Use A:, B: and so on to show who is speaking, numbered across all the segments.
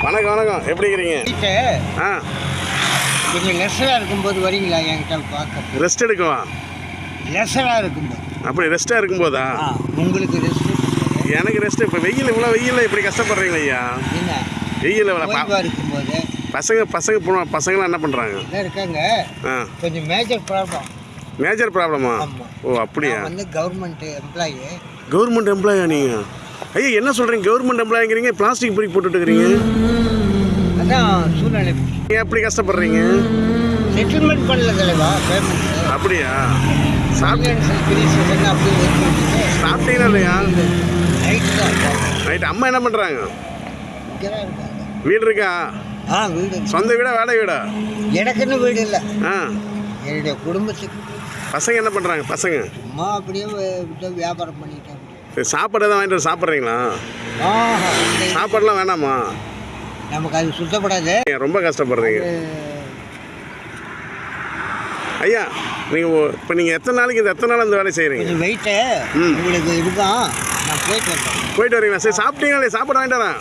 A: வணக்கம் வணக்கம், எப்படி இருக்கிறீங்க? ஆ,
B: கொஞ்சம் லெஸ்ஸராக இருக்கும்போது வரீங்களா என்கிட்ட பார்க்க?
A: ரெஸ்ட் எடுக்கவா?
B: லெஸ்ஸராக இருக்கும்போது.
A: அப்படி ரெஸ்ட்டாக இருக்கும்போதா?
B: உங்களுக்கு ரெஸ்ட்?
A: எனக்கு ரெஸ்ட். இப்போ வெயில், இவ்வளோ வெயிலில் இப்படி கஷ்டப்படுறீங்களா ஐயா?
B: என்ன
A: வெயில்
B: இருக்கும்போது
A: பசங்களாம் என்ன பண்ணுறாங்க?
B: இருக்காங்க.
A: ஆ,
B: கொஞ்சம் மேஜர் ப்ராப்ளம்.
A: மேஜர் ப்ராப்ளமா?
B: ஆமாம்.
A: ஓ அப்படியா?
B: Government employee.
A: கவர்மெண்ட் எம்ப்ளாயா நீங்கள்? ஐயா என்ன சொல்கிறீங்க? கவர்மெண்ட் எம்ப்ளாய்ங்கிறீங்க, பிளாஸ்டிக் பொடி போட்டுட்டு இருக்கிறீங்க.
B: அதான் சூழ்நிலை.
A: நீங்கள் எப்படி கஷ்டப்படுறீங்க?
B: செட்டில்மெண்ட் பண்ணல தலைவா, பேமெண்ட்.
A: அப்படியா?
B: சாப்பிட்டீங்களா
A: இல்லையா?
B: நைட்டு தான்.
A: நைட்டு அம்மா என்ன பண்ணுறாங்க?
B: இங்கே தான் இருக்காங்க.
A: வீடு இருக்கா?
B: வீடு.
A: சொந்த வீடா வாடகை வீடா?
B: எனக்குன்னு வீடு இல்லை.
A: ஆ,
B: என்னுடைய குடும்பத்துக்கு.
A: பசங்க என்ன பண்ணுறாங்க? பசங்க
B: அம்மா அப்படியே வியாபாரம் பண்ணிட்டாங்க.
A: சரி, சாப்பாடு எதாவது வாங்கிட்டு சாப்பிட்றீங்களா? சாப்பாடுலாம் வேணாமா?
B: நமக்கு அது சுத்தப்படாது.
A: ரொம்ப கஷ்டப்படுறீங்க ஐயா. நீங்கள் இப்போ நீங்கள் எத்தனை நாள் அந்த வேலை செய்கிறீங்க?
B: கொஞ்சம் வெயிட்டு உங்களுக்கு இருக்கும். நான்
A: போயிட்டு வரீங்களா? சரி, சாப்பிட்டீங்களே, சாப்பாடு வாங்கிட்டு வரேன்.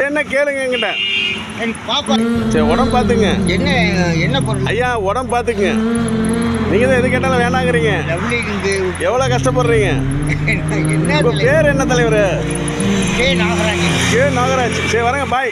A: என்ன கேளுங்க என்கிட்ட.
B: பாப்பா,
A: சரி, உடம்பு பார்த்துங்க.
B: என்ன பொருள்
A: ஐயா? உடம்பு பார்த்துக்குங்க. நீங்கள் தான் எது கேட்டாலும் வேணாங்கிறீங்க. எவ்வளோ கஷ்டப்படுறீங்க?
B: என்ன
A: உங்கள் பேர் என்ன தலைவர்?
B: நாகராஜ்.
A: நாகராஜ். சரி, வரேங்க, பாய்.